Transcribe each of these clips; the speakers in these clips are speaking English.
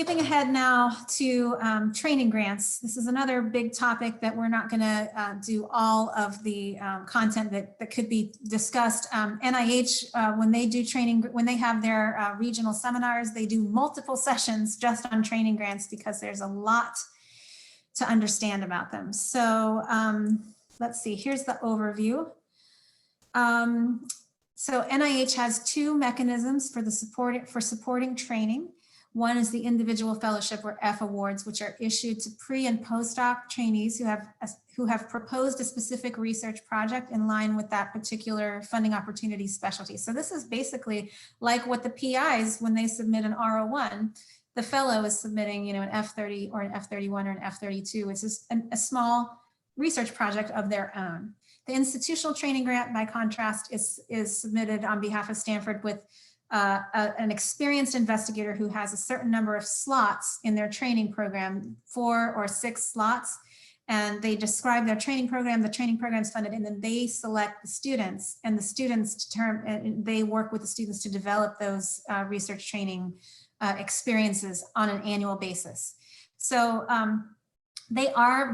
skipping ahead now to training grants. This is another big topic that we're not going to do all of the content that could be discussed. NIH, when they do training, when they have their regional seminars, they do multiple sessions just on training grants because there's a lot to understand about them. So let's see, here's the overview. So NIH has two mechanisms for supporting training. One is the individual fellowship or F awards, which are issued to pre and postdoc trainees who have proposed a specific research project in line with that particular funding opportunity specialty. So this is basically like what the PIs, when they submit an R01, the fellow is submitting, you know, an F30 or an F31 or an F32, which is a small research project of their own. The institutional training grant, by contrast, is submitted on behalf of Stanford with an experienced investigator who has a certain number of slots in their training program, 4 or 6 slots, and they describe their training program. The training program is funded, and then they select the students, and the students they work with the students to develop those research training experiences on an annual basis. So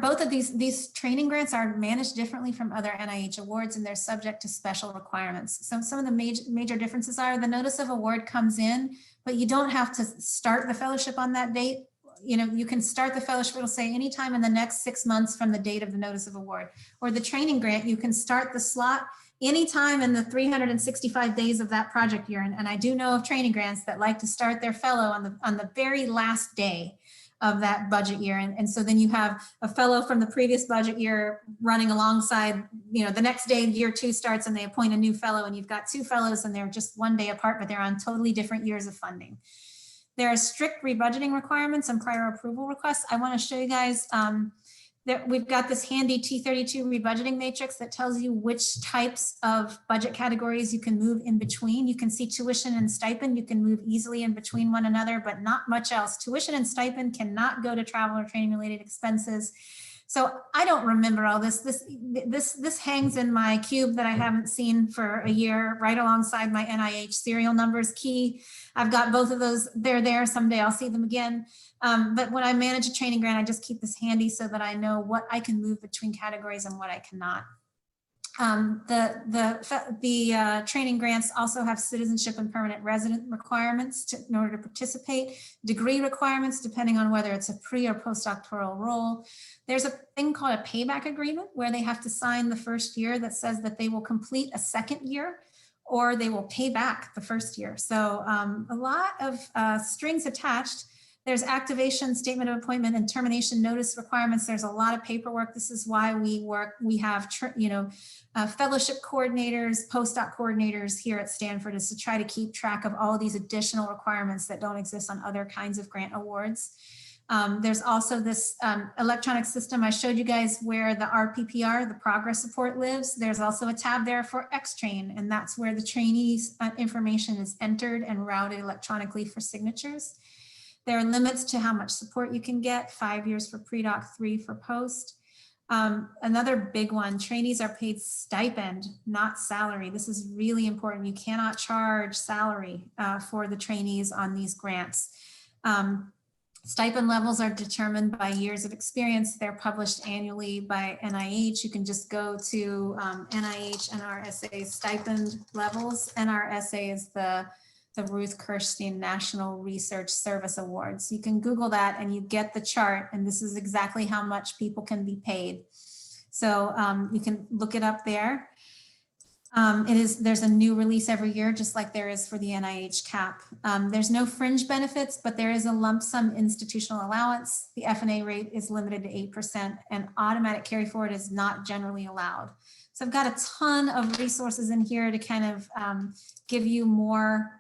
both of these training grants are managed differently from other NIH awards, and they're subject to special requirements. So some of the major differences are the notice of award comes in, but you don't have to start the fellowship on that date. You know, you can start the fellowship, it'll say anytime in the next 6 months from the date of the notice of award. Or the training grant, you can start the slot anytime in the 365 days of that project year. And I do know of training grants that like to start their fellow on the very last day of that budget year. And so then you have a fellow from the previous budget year running alongside, you know, the next day year 2 starts and they appoint a new fellow, and you've got 2 fellows and they're just 1 day apart, but they're on totally different years of funding. There are strict rebudgeting requirements and prior approval requests. I want to show you guys that we've got this handy T32 rebudgeting matrix that tells you which types of budget categories you can move in between. You can see tuition and stipend. You can move easily in between one another, but not much else. Tuition and stipend cannot go to travel or training related expenses. So I don't remember all this. This hangs in my cube that I haven't seen for a year, right alongside my NIH serial numbers key. I've got both of those. They're there. Someday I'll see them again. But when I manage a training grant, I just keep this handy so that I know what I can move between categories and what I cannot. The training grants also have citizenship and permanent resident requirements in order to participate, degree requirements depending on whether it's a pre or postdoctoral role. There's a thing called a payback agreement where they have to sign the first year that says that they will complete a second year or they will pay back the first year. So a lot of strings attached. There's activation, statement of appointment, and termination notice requirements. There's a lot of paperwork. This is why we have, fellowship coordinators, postdoc coordinators here at Stanford, is to try to keep track of all of these additional requirements that don't exist on other kinds of grant awards. There's also this electronic system. I showed you guys where the RPPR, the progress report, lives. There's also a tab there for X-Train, and that's where the trainees' information is entered and routed electronically for signatures. There are limits to how much support you can get, 5 years for pre-doc, 3 for post. Another big one, trainees are paid stipend, not salary. This is really important. You cannot charge salary for the trainees on these grants. Stipend levels are determined by years of experience. They're published annually by NIH. You can just go to NIH NRSA stipend levels. NRSA is the Ruth Kirstein National Research Service Awards. You can Google that and you get the chart, and this is exactly how much people can be paid. So you can look it up there. There's a new release every year, just like there is for the NIH cap. There's no fringe benefits, but there is a lump sum institutional allowance. The F&A rate is limited to 8%, and automatic carry forward is not generally allowed. So I've got a ton of resources in here to kind of give you more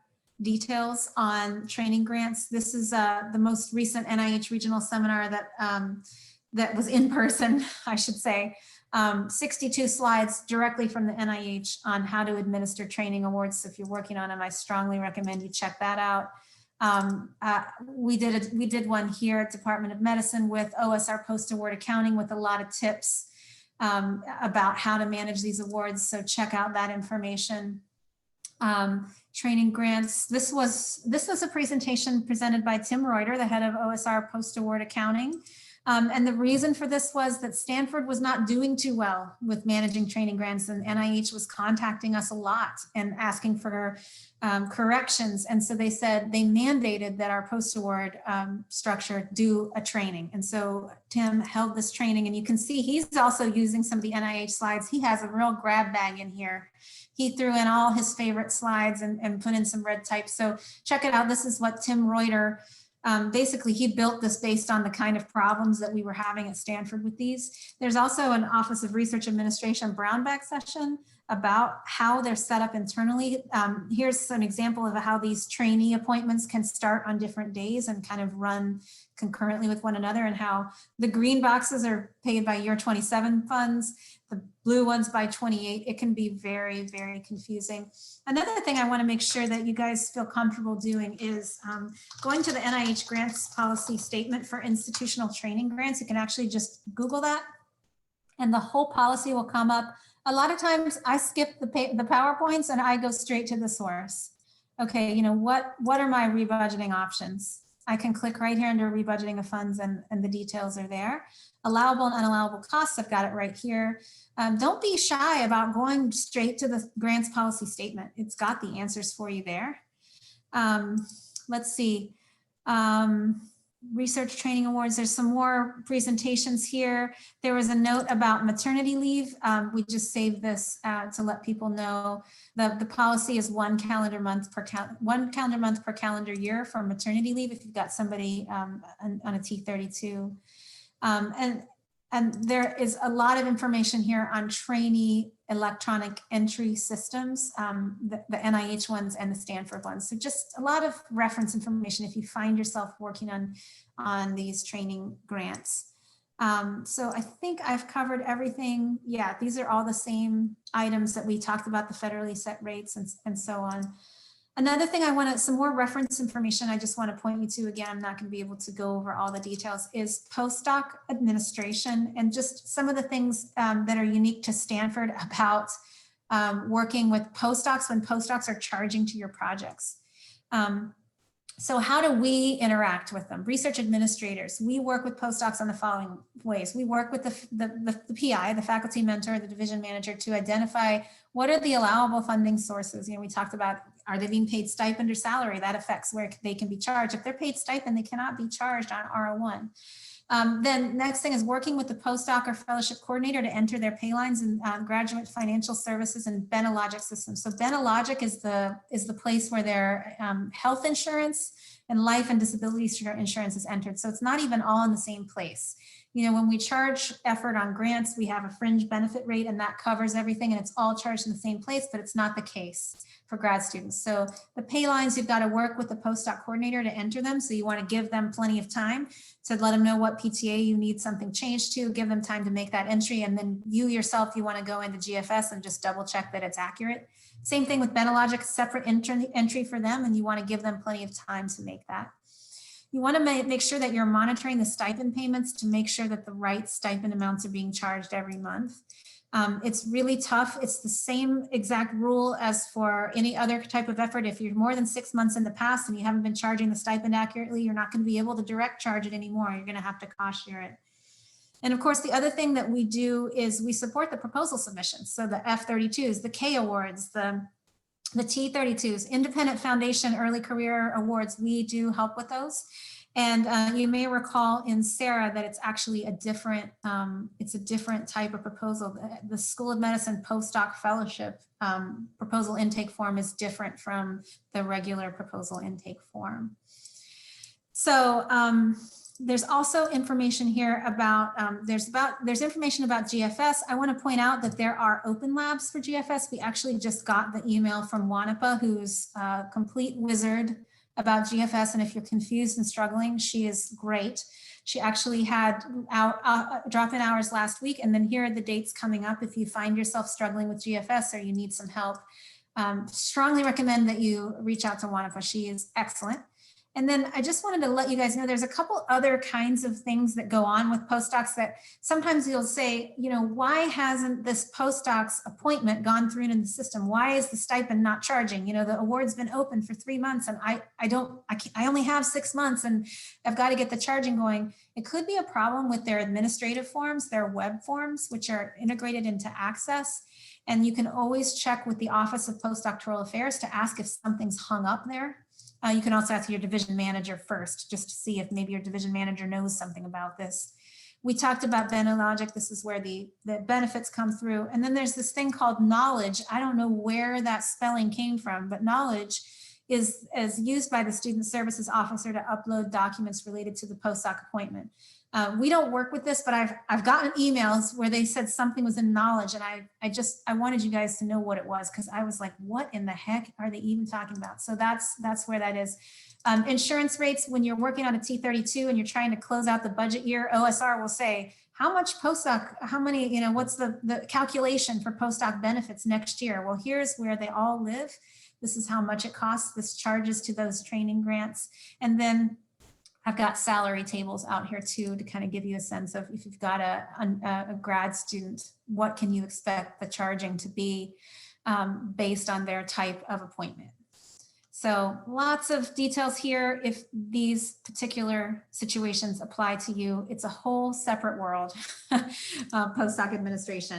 details on training grants. This is the most recent NIH regional seminar that was in person, I should say. 62 slides directly from the NIH on how to administer training awards. So if you're working on them, I strongly recommend you check that out. We did one here at Department of Medicine with OSR post-award accounting with a lot of tips about how to manage these awards. So check out that information. Training grants. This was a presentation presented by Tim Reuter, the head of OSR post-award accounting. And the reason for this was that Stanford was not doing too well with managing training grants, and NIH was contacting us a lot and asking for corrections. And so they said they mandated that our post-award structure do a training. And so Tim held this training, and you can see he's also using some of the NIH slides. He has a real grab bag in here. He threw in all his favorite slides and put in some red type. So check it out. This is what Tim Reuter, basically he built this based on the kind of problems that we were having at Stanford with these. There's also an Office of Research Administration brown bag session about how they're set up internally. Here's an example of how these trainee appointments can start on different days and kind of run concurrently with one another, and how the green boxes are paid by year 27 funds, the blue ones by 28. It can be very, very confusing. Another thing I want to make sure that you guys feel comfortable doing is going to the NIH grants policy statement for institutional training grants. You can actually just Google that and the whole policy will come up. A lot of times I skip the PowerPoints and I go straight to the source. Okay, you know, what are my rebudgeting options? I can click right here under rebudgeting of funds and the details are there. Allowable and unallowable costs, I've got it right here. Don't be shy about going straight to the grants policy statement. It's got the answers for you there. Let's see. Research training awards. There's some more presentations here. There was a note about maternity leave. We just saved this to let people know that the policy is one calendar month per calendar year for maternity leave if you've got somebody on a T32. And there is a lot of information here on trainee electronic entry systems, the NIH ones and the Stanford ones. So just a lot of reference information if you find yourself working on these training grants. So I think I've covered everything. Yeah, these are all the same items that we talked about, the federally set rates and so on. Another thing some more reference information I just want to point you to, again, I'm not going to be able to go over all the details, is postdoc administration and just some of the things that are unique to Stanford about working with postdocs when postdocs are charging to your projects. So how do we interact with them? Research administrators, we work with postdocs on the following ways. We work with the PI, the faculty mentor, the division manager, to identify what are the allowable funding sources. You know, we talked about, are they being paid stipend or salary? That affects where they can be charged. If they're paid stipend, they cannot be charged on R01. Then next thing is working with the postdoc or fellowship coordinator to enter their pay lines in graduate financial services and Benalogic systems. So Benalogic is the place where their health insurance and life and disability insurance is entered. So it's not even all in the same place. You know, when we charge effort on grants, we have a fringe benefit rate and that covers everything and it's all charged in the same place, but it's not the case for grad students. So the pay lines, you've got to work with the postdoc coordinator to enter them. So you want to give them plenty of time to let them know what PTA you need something changed to, give them time to make that entry. And then you yourself, you want to go into GFS and just double check that it's accurate. Same thing with Benalogic, separate entry for them. And you want to give them plenty of time to make that. You want to make sure that you're monitoring the stipend payments to make sure that the right stipend amounts are being charged every month. It's really tough. It's the same exact rule as for any other type of effort. If you're more than 6 months in the past and you haven't been charging the stipend accurately, you're not going to be able to direct charge it anymore. You're going to have to cost share it. And of course, the other thing that we do is we support the proposal submissions. So the F32s, the K awards, the T32s, Independent Foundation Early Career Awards, we do help with those. And you may recall in Sarah that it's actually a different type of proposal. The School of Medicine postdoc fellowship proposal intake form is different from the regular proposal intake form. So there's also information here about, there's information about GFS. I want to point out that there are open labs for GFS. We actually just got the email from Wanapa, who's a complete wizard about GFS. And if you're confused and struggling, she is great. She actually had drop-in hours last week. And then here are the dates coming up. If you find yourself struggling with GFS or you need some help, strongly recommend that you reach out to Wanapa. She is excellent. And then I just wanted to let you guys know there's a couple other kinds of things that go on with postdocs that sometimes you'll say, you know, why hasn't this postdoc's appointment gone through in the system? Why is the stipend not charging? You know, the award's been open for 3 months and I only have 6 months and I've got to get the charging going. It could be a problem with their administrative forms, their web forms, which are integrated into Access. And you can always check with the Office of Postdoctoral Affairs to ask if something's hung up there. You can also ask your division manager first, just to see if maybe your division manager knows something about this. We talked about Benelogic. This is where the benefits come through. And then there's this thing called Knowledge. I don't know where that spelling came from, but Knowledge is used by the Student Services Officer to upload documents related to the postdoc appointment. We don't work with this, but I've gotten emails where they said something was in Knowledge, and I wanted you guys to know what it was, because I was like, what in the heck are they even talking about? So that's where that is. Insurance rates, when you're working on a T32 and you're trying to close out the budget year, OSR will say, how much postdoc, how many, you know, what's the calculation for postdoc benefits next year? Well, here's where they all live. This is how much it costs. This charges to those training grants. And then I've got salary tables out here too, to kind of give you a sense of if you've got a grad student, what can you expect the charging to be based on their type of appointment. So lots of details here. If these particular situations apply to you, it's a whole separate world, postdoc administration.